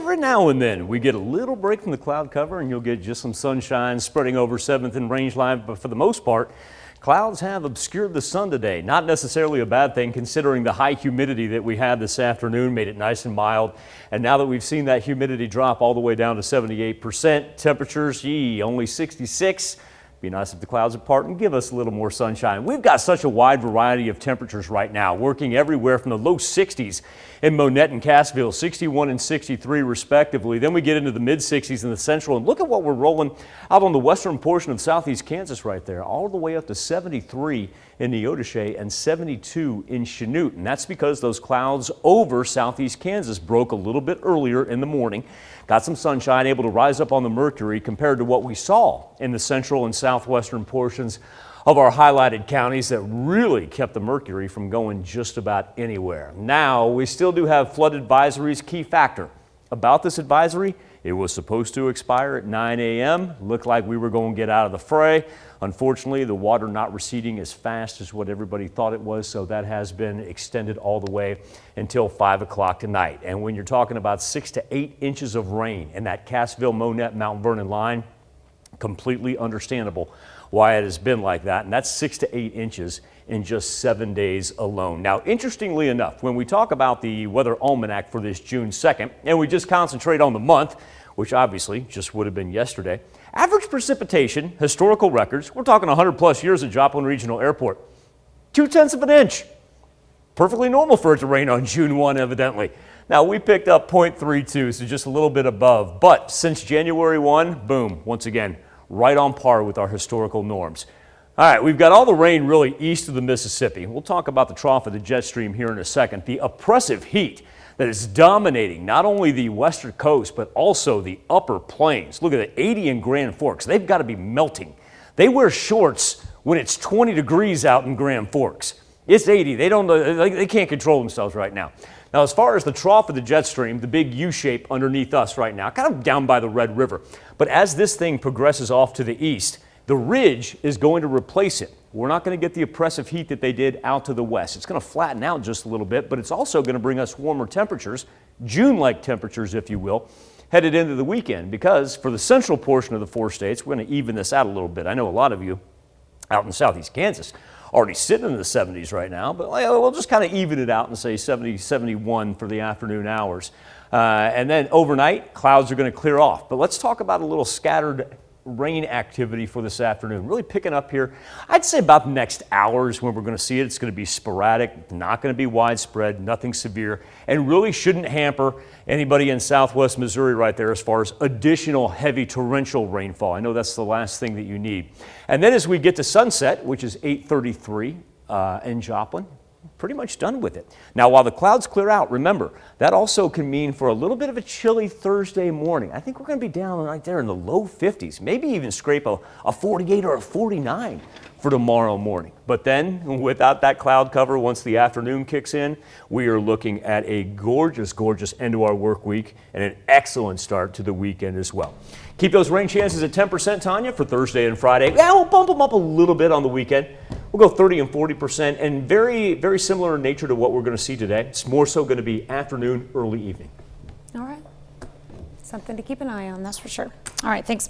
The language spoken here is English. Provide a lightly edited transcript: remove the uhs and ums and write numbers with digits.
every now and then we get a little break from the cloud cover and you'll get just some sunshine spreading over 7th and Range Line, but for the most part, clouds have obscured the sun today. Not necessarily a bad thing considering the high humidity that we had this afternoon made it nice and mild. And now that we've seen that humidity drop all the way down to 78%, temperatures, only 66. Be nice if the clouds apart and give us a little more sunshine. We've got such a wide variety of temperatures right now, working everywhere from the low 60s in Monette and Cassville, 61 and 63 respectively. Then we get into the mid 60s in the central, and look at what we're rolling out on the western portion of southeast Kansas right there, all the way up to 73 in Neodesha and 72 in Chanute. And that's because those clouds over southeast Kansas broke a little bit earlier in the morning. Got some sunshine, able to rise up on the mercury compared to what we saw in the central and southwestern portions of our highlighted counties that really kept the mercury from going just about anywhere. Now, we still do have flood advisories. Key factor about this advisory, it was supposed to expire at 9 a.m. Looked like we were going to get out of the fray. Unfortunately, the water not receding as fast as what everybody thought it was, so that has been extended all the way until 5 o'clock tonight. And when you're talking about 6 to 8 inches of rain in that Cassville, Monette, Mount Vernon line, completely understandable why it has been like that. And that's 6 to 8 inches in just 7 days alone. Now, interestingly enough, when we talk about the weather almanac for this June 2nd, and we just concentrate on the month, which obviously just would have been yesterday, average precipitation, historical records, we're talking 100 plus years at Joplin Regional Airport, 0.2 of an inch. Perfectly normal for it to rain on June 1, evidently. Now, we picked up 0.32, so just a little bit above, but since January 1, boom, once again, right on par with our historical norms. All right, we've got all the rain really east of the Mississippi. We'll talk about the trough of the jet stream here in a second. The oppressive heat that is dominating not only the western coast, but also the upper plains. Look at it, 80 in Grand Forks. They've got to be melting. They wear shorts when it's 20 degrees out in Grand Forks. It's 80. They can't control themselves right now. Now, as far as the trough of the jet stream, the big U shape underneath us right now, kind of down by the Red River. But as this thing progresses off to the east, the ridge is going to replace it. We're not going to get the oppressive heat that they did out to the west. It's going to flatten out just a little bit, but it's also going to bring us warmer temperatures, June-like temperatures, if you will, headed into the weekend. Because for the central portion of the 4 states, we're going to even this out a little bit. I know a lot of you out in southeast Kansas already sitting in the 70s right now, but we'll just kind of even it out and say 70, 71 for the afternoon hours. And then overnight, clouds are going to clear off. But let's talk about a little scattered rain activity for this afternoon. Really picking up here, I'd say about the next hours when we're going to see it. It's going to be sporadic, not going to be widespread, nothing severe, and really shouldn't hamper anybody in southwest Missouri right there as far as additional heavy torrential rainfall. I know that's the last thing that you need. And then as we get to sunset, which is 8:33 in Joplin, pretty much done with it. Now, while the clouds clear out, remember, that also can mean for a little bit of a chilly Thursday morning. I think we're going to be down right there in the low 50s, maybe even scrape a 48 or a 49 for tomorrow morning. But then, without that cloud cover, once the afternoon kicks in, we are looking at a gorgeous, gorgeous end to our work week and an excellent start to the weekend as well. Keep those rain chances at 10%, Tanya, for Thursday and Friday. Yeah, we'll bump them up a little bit on the weekend. We'll go 30 and 40%, and very, very similar in nature to what we're going to see today. It's more so going to be afternoon, early evening. All right. Something to keep an eye on, that's for sure. All right, thanks.